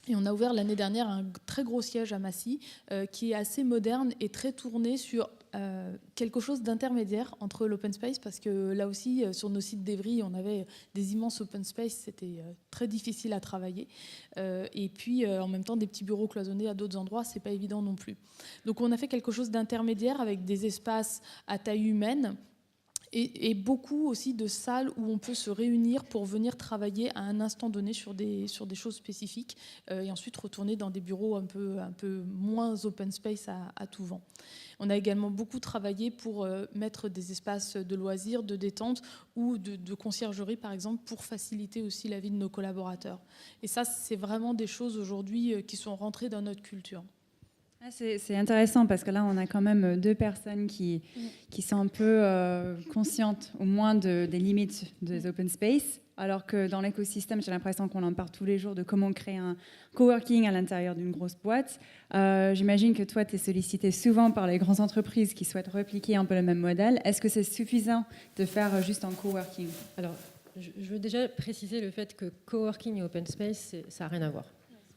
[SPEAKER 7] Et on a ouvert l'année dernière un très gros siège à Massy, qui est assez moderne et très tourné sur quelque chose d'intermédiaire entre l'open space, parce que là aussi, sur nos sites d'Evry, on avait des immenses open space, c'était très difficile à travailler. Et puis, en même temps, des petits bureaux cloisonnés à d'autres endroits, c'est pas évident non plus. Donc, on a fait quelque chose d'intermédiaire avec des espaces à taille humaine, et beaucoup aussi de salles où on peut se réunir pour venir travailler à un instant donné sur des choses spécifiques, et ensuite retourner dans des bureaux un peu moins open space à tout vent. On a également beaucoup travaillé pour mettre des espaces de loisirs, de détente ou de conciergerie, par exemple, pour faciliter aussi la vie de nos collaborateurs. Et ça, c'est vraiment des choses aujourd'hui qui sont rentrées dans notre culture.
[SPEAKER 1] C'est intéressant parce que là, on a quand même 2 personnes qui sont un peu conscientes au moins des limites des open space, alors que dans l'écosystème, j'ai l'impression qu'on en parle tous les jours de comment créer un coworking à l'intérieur d'une grosse boîte. J'imagine que toi, tu es sollicité souvent par les grandes entreprises qui souhaitent repliquer un peu le même modèle. Est-ce que c'est suffisant de faire juste un coworking ?
[SPEAKER 3] Alors, je veux déjà préciser le fait que coworking et open space, ça n'a rien à voir.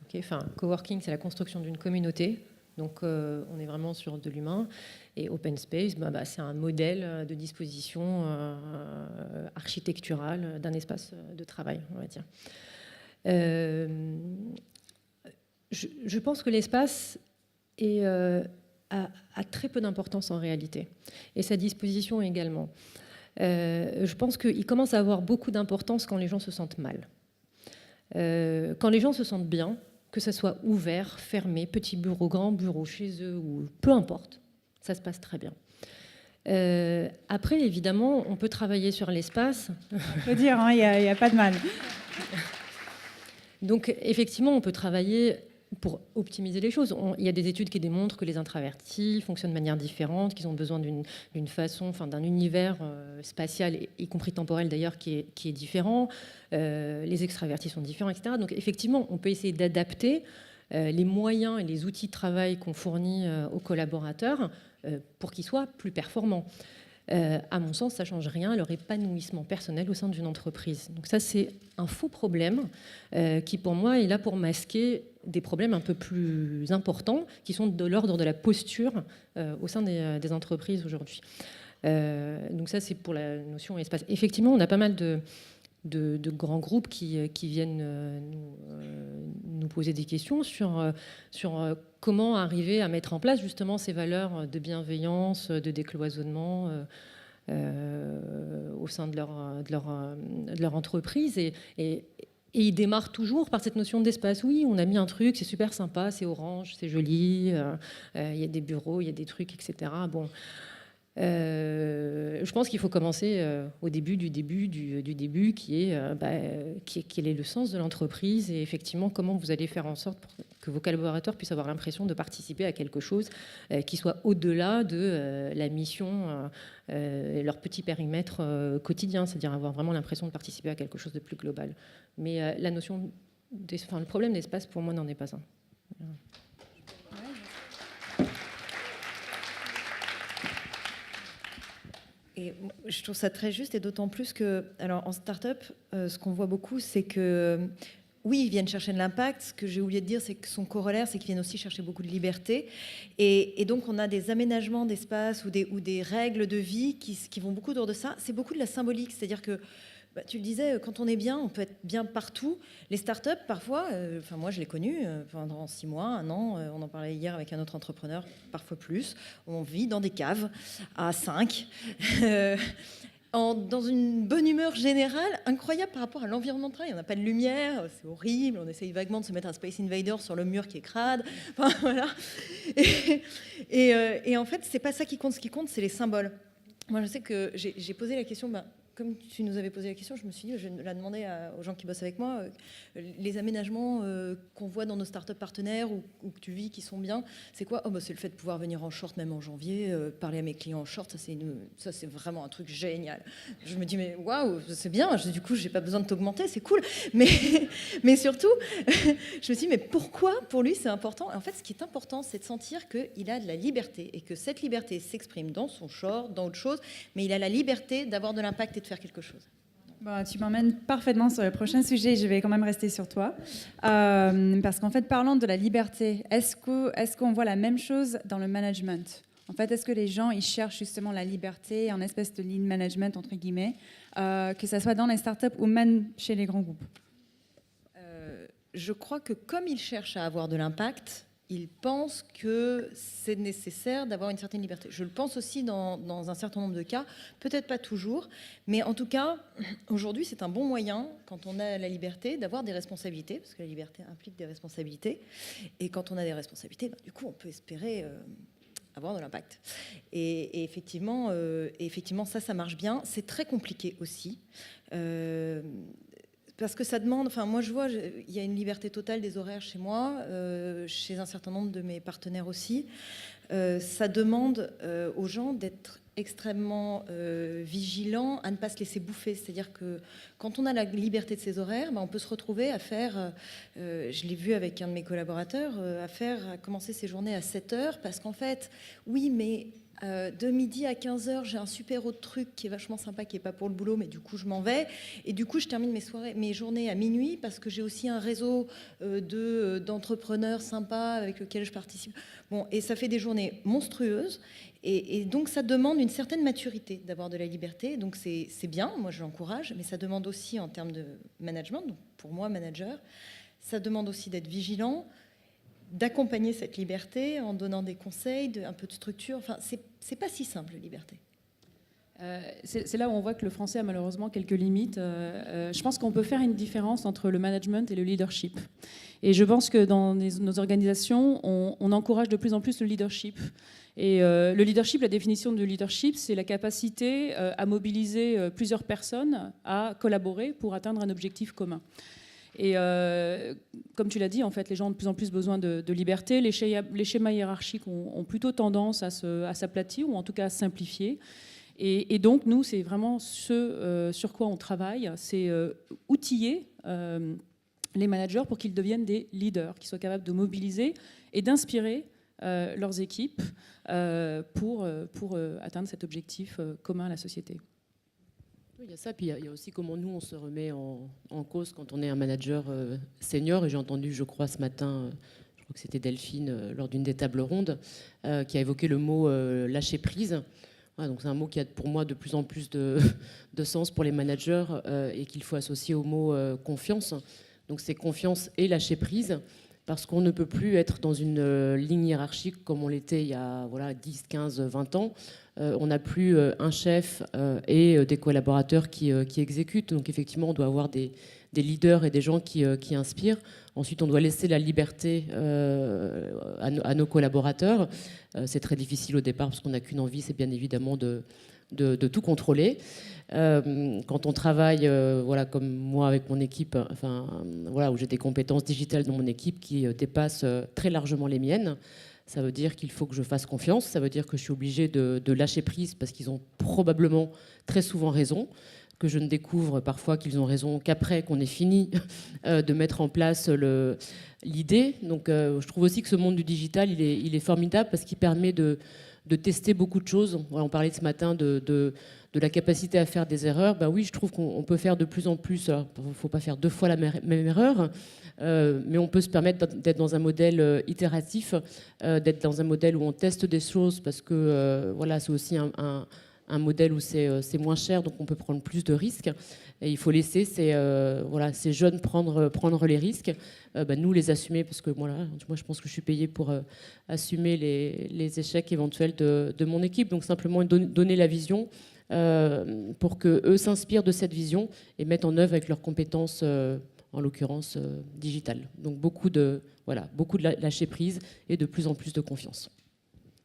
[SPEAKER 3] Okay, enfin, coworking, c'est la construction d'une communauté. Donc, on est vraiment sur de l'humain. Et open space, c'est un modèle de disposition architecturale d'un espace de travail, on va dire. Je pense que l'espace a très peu d'importance en réalité. Et sa disposition également. Je pense qu'il commence à avoir beaucoup d'importance quand les gens se sentent mal. Quand les gens se sentent bien, que ce soit ouvert, fermé, petit bureau, grand bureau, chez eux, ou peu importe, ça se passe très bien. Après, évidemment, on peut travailler sur l'espace.
[SPEAKER 1] On peut dire, il n'y a pas de mal.
[SPEAKER 3] Donc, effectivement, on peut travailler pour optimiser les choses. Il y a des études qui démontrent que les introvertis fonctionnent de manière différente, qu'ils ont besoin d'une façon, d'un univers spatial, y compris temporel d'ailleurs, qui est différent. Les extravertis sont différents, etc. Donc effectivement, on peut essayer d'adapter les moyens et les outils de travail qu'on fournit aux collaborateurs pour qu'ils soient plus performants. À mon sens, ça ne change rien à leur épanouissement personnel au sein d'une entreprise. Donc ça, c'est un faux problème qui, pour moi, est là pour masquer des problèmes un peu plus importants qui sont de l'ordre de la posture au sein des entreprises aujourd'hui. Donc ça, c'est pour la notion espace. Effectivement, on a pas mal de grands groupes qui viennent nous poser des questions sur comment arriver à mettre en place justement ces valeurs de bienveillance, de décloisonnement au sein de leur entreprise. Et ils démarrent toujours par cette notion d'espace. Oui, on a mis un truc, c'est super sympa, c'est orange, c'est joli, il y a des bureaux, il y a des trucs, etc. Bon. Je pense qu'il faut commencer au début du début, qui est quel est le sens de l'entreprise et effectivement comment vous allez faire en sorte que vos collaborateurs puissent avoir l'impression de participer à quelque chose qui soit au-delà de la mission, leur petit périmètre quotidien, c'est-à-dire avoir vraiment l'impression de participer à quelque chose de plus global. Mais le problème d'espace, pour moi, n'en est pas un.
[SPEAKER 2] Et je trouve ça très juste, et d'autant plus que, alors en start-up, ce qu'on voit beaucoup, c'est que oui, ils viennent chercher de l'impact. Ce que j'ai oublié de dire, c'est que son corollaire, c'est qu'ils viennent aussi chercher beaucoup de liberté. Et donc, on a des aménagements d'espace ou des règles de vie qui vont beaucoup autour de ça. C'est beaucoup de la symbolique, c'est-à-dire que tu le disais, quand on est bien, on peut être bien partout. Les startups, parfois, moi je l'ai connu pendant 6 mois, 1 an, on en parlait hier avec un autre entrepreneur, parfois plus. On vit dans des caves à 5, dans une bonne humeur générale, incroyable par rapport à l'environnement de travail. On n'a pas de lumière, c'est horrible, on essaye vaguement de se mettre un Space Invader sur le mur qui est crade. Enfin, voilà. Et en fait, c'est pas ça qui compte. Ce qui compte, c'est les symboles. Moi, je sais que j'ai posé la question... Comme tu nous avais posé la question, je me suis dit, je vais la demander aux gens qui bossent avec moi, les aménagements qu'on voit dans nos startups partenaires ou que tu vis qui sont bien, c'est quoi ? C'est le fait de pouvoir venir en short même en janvier, parler à mes clients en short, ça c'est vraiment un truc génial. Je me dis, mais waouh, c'est bien, du coup j'ai pas besoin de t'augmenter, c'est cool. Mais surtout, je me suis dit, mais pourquoi pour lui c'est important ? En fait, ce qui est important, c'est de sentir qu'il a de la liberté et que cette liberté s'exprime dans son short, dans autre chose, mais il a la liberté d'avoir de l'impact et de faire quelque chose.
[SPEAKER 1] Tu m'emmènes parfaitement sur le prochain sujet. Je vais quand même rester sur toi. Parce qu'en fait, parlant de la liberté, est-ce qu'on voit la même chose dans le management ? En fait, est-ce que les gens ils cherchent justement la liberté, en espèce de lean management, entre guillemets, que ce soit dans les startups ou même chez les grands groupes ?
[SPEAKER 2] Je crois que comme ils cherchent à avoir de l'impact, ils pensent que c'est nécessaire d'avoir une certaine liberté. Je le pense aussi dans un certain nombre de cas, peut-être pas toujours, mais en tout cas, aujourd'hui, c'est un bon moyen, quand on a la liberté, d'avoir des responsabilités, parce que la liberté implique des responsabilités, et quand on a des responsabilités, du coup, on peut espérer avoir de l'impact. Et effectivement, ça marche bien. C'est très compliqué aussi. Parce que ça demande, moi je vois, il y a une liberté totale des horaires chez moi, chez un certain nombre de mes partenaires aussi. Ça demande aux gens d'être extrêmement vigilants à ne pas se laisser bouffer. C'est-à-dire que quand on a la liberté de ses horaires, on peut se retrouver à faire, je l'ai vu avec un de mes collaborateurs, à commencer ses journées à 7 heures, parce qu'en fait, oui, mais... de midi à 15h, j'ai un super autre truc qui est vachement sympa, qui n'est pas pour le boulot, mais du coup, je m'en vais. Et du coup, je termine mes journées à minuit parce que j'ai aussi un réseau d'entrepreneurs sympas avec lesquels je participe. Et ça fait des journées monstrueuses. Et donc, ça demande une certaine maturité d'avoir de la liberté. Donc, c'est bien, moi, je l'encourage, mais ça demande aussi, en termes de management, donc pour moi, manager, ça demande aussi d'être vigilant, d'accompagner cette liberté en donnant des conseils, un peu de structure. C'est pas si simple, la liberté.
[SPEAKER 4] C'est là où on voit que le français a malheureusement quelques limites. Je pense qu'on peut faire une différence entre le management et le leadership. Et je pense que dans nos organisations, on encourage de plus en plus le leadership. Et le leadership, la définition de leadership, c'est la capacité à mobiliser plusieurs personnes à collaborer pour atteindre un objectif commun. Et comme tu l'as dit, en fait, les gens ont de plus en plus besoin de liberté. Les schémas hiérarchiques ont plutôt tendance à s'aplatir ou en tout cas à simplifier. Et donc, nous, c'est vraiment ce sur quoi on travaille, c'est outiller les managers pour qu'ils deviennent des leaders, qu'ils soient capables de mobiliser et d'inspirer leurs équipes pour atteindre cet objectif commun à la société.
[SPEAKER 5] Oui, il y a ça, puis il y a aussi comment nous, on se remet en cause quand on est un manager senior. Et j'ai entendu, je crois, ce matin, je crois que c'était Delphine, lors d'une des tables rondes, qui a évoqué le mot lâcher prise. Voilà, donc c'est un mot qui a pour moi de plus en plus de sens pour les managers et qu'il faut associer au mot confiance. Donc c'est confiance et lâcher prise, parce qu'on ne peut plus être dans une ligne hiérarchique comme on l'était il y a 10, 15, 20 ans. On n'a plus un chef et des collaborateurs qui exécutent. Donc effectivement, on doit avoir des leaders et des gens qui inspirent. Ensuite, on doit laisser la liberté à nos collaborateurs. C'est très difficile au départ parce qu'on n'a qu'une envie, c'est bien évidemment de tout contrôler. Quand on travaille, comme moi avec mon équipe, où j'ai des compétences digitales dans mon équipe qui dépassent très largement les miennes, ça veut dire qu'il faut que je fasse confiance, ça veut dire que je suis obligée de lâcher prise parce qu'ils ont probablement très souvent raison, que je ne découvre parfois qu'ils ont raison qu'après qu'on ait fini de mettre en place l'idée. Donc je trouve aussi que ce monde du digital, il est formidable parce qu'il permet de tester beaucoup de choses. Voilà, on parlait ce matin de la capacité à faire des erreurs. Ben oui, je trouve qu'on peut faire de plus en plus. Il ne faut pas faire 2 fois la même erreur, mais on peut se permettre d'être dans un modèle itératif, d'être dans un modèle où on teste des choses, parce que voilà, c'est aussi un modèle où c'est moins cher, donc on peut prendre plus de risques. Et il faut laisser ces jeunes prendre les risques, nous les assumer, parce que moi je pense que je suis payée pour assumer les échecs éventuels de mon équipe. Donc simplement donner la vision pour qu'eux s'inspirent de cette vision et mettent en œuvre avec leurs compétences, en l'occurrence digitales. Donc beaucoup de lâcher prise et de plus en plus de confiance.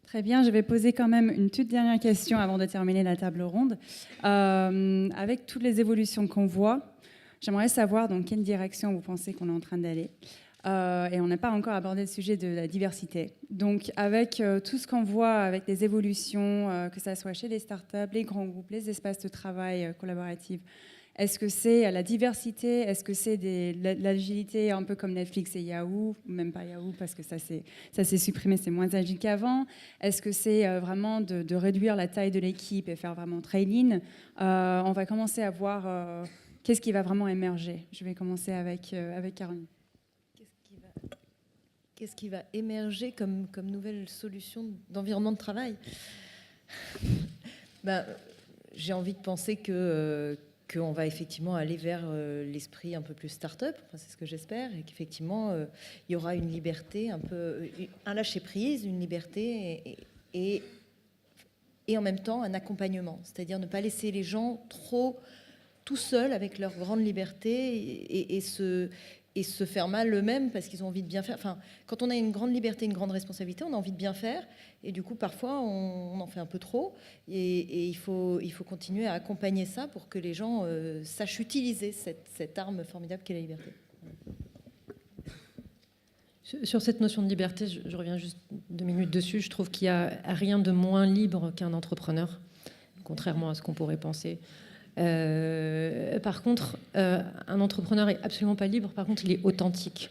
[SPEAKER 1] Très bien, je vais poser quand même une toute dernière question avant de terminer la table ronde. Avec toutes les évolutions qu'on voit, j'aimerais savoir dans quelle direction vous pensez qu'on est en train d'aller. Et on n'a pas encore abordé le sujet de la diversité. Donc avec tout ce qu'on voit avec les évolutions, que ce soit chez les startups, les grands groupes, les espaces de travail collaboratifs, est-ce que c'est la diversité? Est-ce que c'est l'agilité un peu comme Netflix et Yahoo? Même pas Yahoo parce que ça s'est supprimé, c'est moins agile qu'avant. Est-ce que c'est vraiment de réduire la taille de l'équipe et faire vraiment très lean? On va commencer à voir qu'est-ce qui va vraiment émerger. Je vais commencer avec Caroline.
[SPEAKER 2] Qu'est-ce qui va émerger comme nouvelle solution d'environnement de travail? J'ai envie de penser qu'on va effectivement aller vers l'esprit un peu plus start-up, c'est ce que j'espère, et qu'effectivement, il y aura une liberté, un lâcher-prise, une liberté et en même temps un accompagnement, c'est-à-dire ne pas laisser les gens trop tout seuls avec leur grande liberté et se faire mal eux-mêmes parce qu'ils ont envie de bien faire. Enfin, quand on a une grande liberté, une grande responsabilité, on a envie de bien faire. Et du coup, parfois, on en fait un peu trop. Et il faut continuer à accompagner ça pour que les gens sachent utiliser cette arme formidable qu'est la liberté.
[SPEAKER 3] Sur cette notion de liberté, je reviens juste 2 minutes dessus. Je trouve qu'il n'y a rien de moins libre qu'un entrepreneur, contrairement à ce qu'on pourrait penser. Par contre, un entrepreneur est absolument pas libre. Par contre, il est authentique.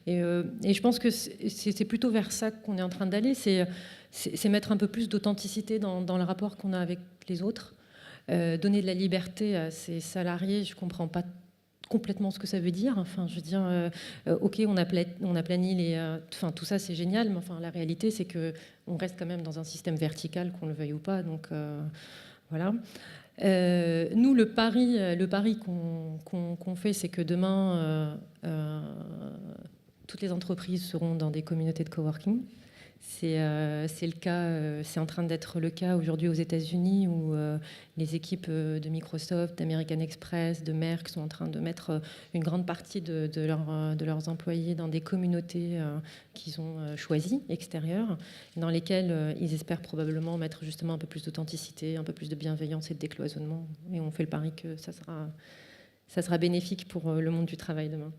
[SPEAKER 3] Et je pense que c'est plutôt vers ça qu'on est en train d'aller. C'est mettre un peu plus d'authenticité dans le rapport qu'on a avec les autres. Donner de la liberté à ses salariés, je comprends pas complètement ce que ça veut dire. Enfin, je veux dire, ok, on a plani enfin, tout ça, c'est génial, mais enfin, la réalité, c'est que on reste quand même dans un système vertical, qu'on le veuille ou pas. Donc, voilà. Nous, le pari qu'on fait, c'est que demain, toutes les entreprises seront dans des communautés de coworking. C'est le cas, c'est en train d'être le cas aujourd'hui aux États-Unis où les équipes de Microsoft, d'American Express, de Merck sont en train de mettre une grande partie de leurs employés dans des communautés qu'ils ont choisies, extérieures, dans lesquelles ils espèrent probablement mettre justement un peu plus d'authenticité, un peu plus de bienveillance et de décloisonnement. Et on fait le pari que ça sera bénéfique pour le monde du travail demain.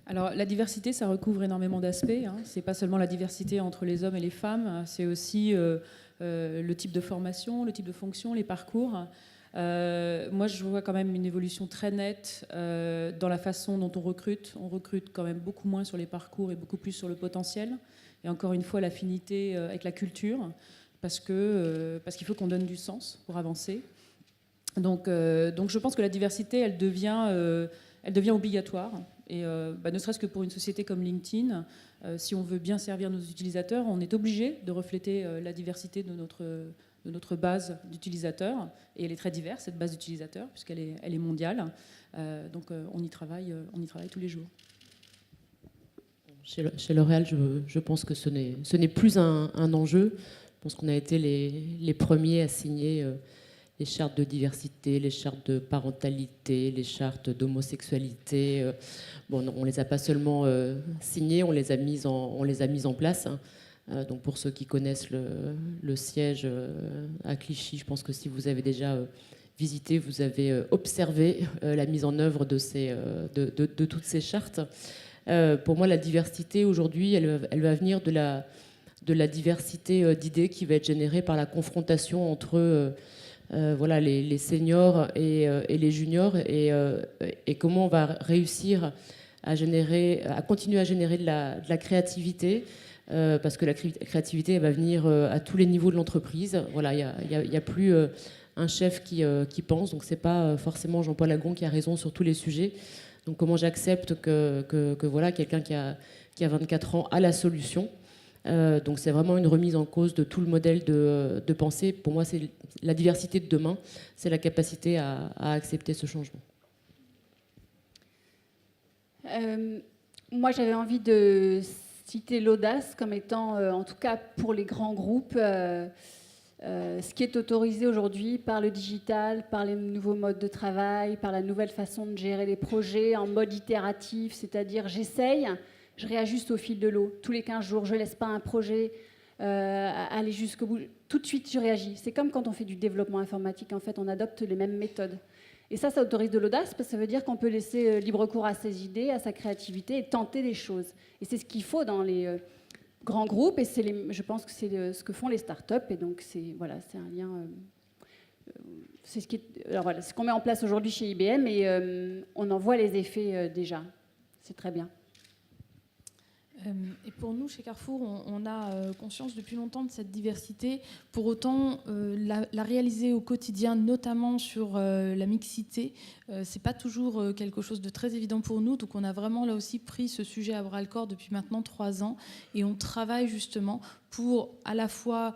[SPEAKER 4] Alors la diversité, ça recouvre énormément d'aspects. C'est pas seulement la diversité entre les hommes et les femmes, c'est aussi le type de formation, le type de fonction, les parcours. Moi, je vois quand même une évolution très nette dans la façon dont on recrute. On recrute quand même beaucoup moins sur les parcours et beaucoup plus sur le potentiel. Et encore une fois, l'affinité avec la culture, parce qu'il faut qu'on donne du sens pour avancer. Donc je pense que la diversité, elle devient obligatoire. Et ne serait-ce que pour une société comme LinkedIn, si on veut bien servir nos utilisateurs, on est obligé de refléter la diversité de notre base d'utilisateurs. Et elle est très diverse, cette base d'utilisateurs, puisqu'elle est mondiale. Donc on y travaille tous les jours.
[SPEAKER 5] Chez L'Oréal, je pense que ce n'est plus un enjeu. Je pense qu'on a été les premiers à signer les chartes de diversité, les chartes de parentalité, les chartes d'homosexualité. Bon, on ne les a pas seulement signées, on les a mises en place. Donc pour ceux qui connaissent le siège à Clichy, je pense que si vous avez déjà visité, vous avez observé la mise en œuvre de toutes ces chartes. Pour moi, la diversité aujourd'hui, elle va venir de la diversité d'idées qui va être générée par la confrontation entre les seniors et les juniors, et comment on va réussir à continuer à générer de la créativité, parce que la créativité elle va venir à tous les niveaux de l'entreprise. Voilà, il y a plus un chef qui pense, donc c'est pas forcément Jean-Paul Agon qui a raison sur tous les sujets. Donc comment j'accepte que voilà, quelqu'un qui a 24 ans a la solution. Donc c'est vraiment une remise en cause de tout le modèle de pensée. Pour moi, c'est la diversité de demain, c'est la capacité à accepter ce changement.
[SPEAKER 6] Moi, j'avais envie de citer l'audace comme étant, en tout cas pour les grands groupes, ce qui est autorisé aujourd'hui par le digital, par les nouveaux modes de travail, par la nouvelle façon de gérer les projets en mode itératif, c'est-à-dire j'essaye, je réajuste au fil de l'eau. Tous les 15 jours, je ne laisse pas un projet aller jusqu'au bout. Tout de suite, je réagis. C'est comme quand on fait du développement informatique. En fait, on adopte les mêmes méthodes. Et ça autorise de l'audace parce que ça veut dire qu'on peut laisser libre cours à ses idées, à sa créativité et tenter des choses. Et c'est ce qu'il faut dans les grands groupes et je pense que c'est ce que font les startups. Et donc, c'est un lien... c'est ce qu'on met en place aujourd'hui chez IBM et on en voit les effets déjà. C'est très bien.
[SPEAKER 7] Et pour nous, chez Carrefour, on a conscience depuis longtemps de cette diversité. Pour autant, la réaliser au quotidien, notamment sur la mixité, c'est pas toujours quelque chose de très évident pour nous. Donc on a vraiment là aussi pris ce sujet à bras-le-corps depuis maintenant 3 ans. Et on travaille justement pour à la fois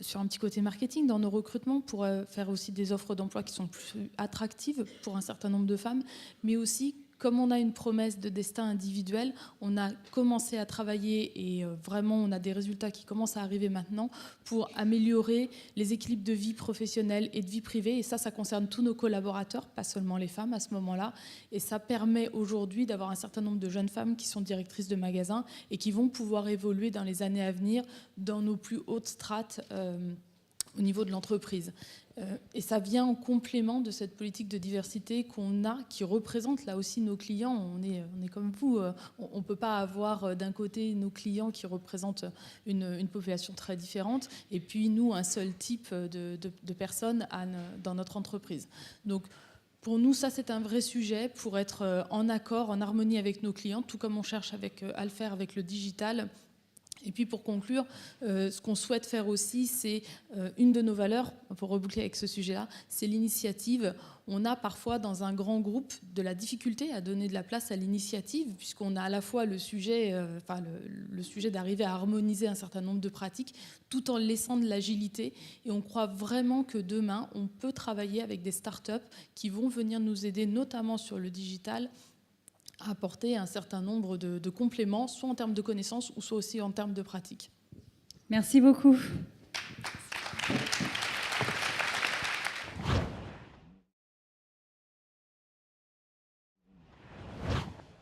[SPEAKER 7] sur un petit côté marketing dans nos recrutements, pour faire aussi des offres d'emploi qui sont plus attractives pour un certain nombre de femmes, mais aussi comme on a une promesse de destin individuel, on a commencé à travailler et vraiment on a des résultats qui commencent à arriver maintenant pour améliorer les équilibres de vie professionnelle et de vie privée. Et ça concerne tous nos collaborateurs, pas seulement les femmes à ce moment-là. Et ça permet aujourd'hui d'avoir un certain nombre de jeunes femmes qui sont directrices de magasins et qui vont pouvoir évoluer dans les années à venir dans nos plus hautes strates au niveau de l'entreprise. Et ça vient en complément de cette politique de diversité qu'on a, qui représente là aussi nos clients. On est comme vous, on ne peut pas avoir d'un côté nos clients qui représentent une population très différente, et puis nous, un seul type de personnes dans notre entreprise. Donc, pour nous, ça, c'est un vrai sujet pour être en accord, en harmonie avec nos clients, tout comme on cherche à le faire avec le digital. Et puis pour conclure, ce qu'on souhaite faire aussi, c'est une de nos valeurs, pour reboucler avec ce sujet-là, c'est l'initiative. On a parfois dans un grand groupe de la difficulté à donner de la place à l'initiative, puisqu'on a à la fois le sujet d'arriver à harmoniser un certain nombre de pratiques, tout en laissant de l'agilité. Et on croit vraiment que demain, on peut travailler avec des startups qui vont venir nous aider, notamment sur le digital, à apporter un certain nombre de compléments, soit en termes de connaissances ou soit aussi en termes de pratiques.
[SPEAKER 1] Merci beaucoup.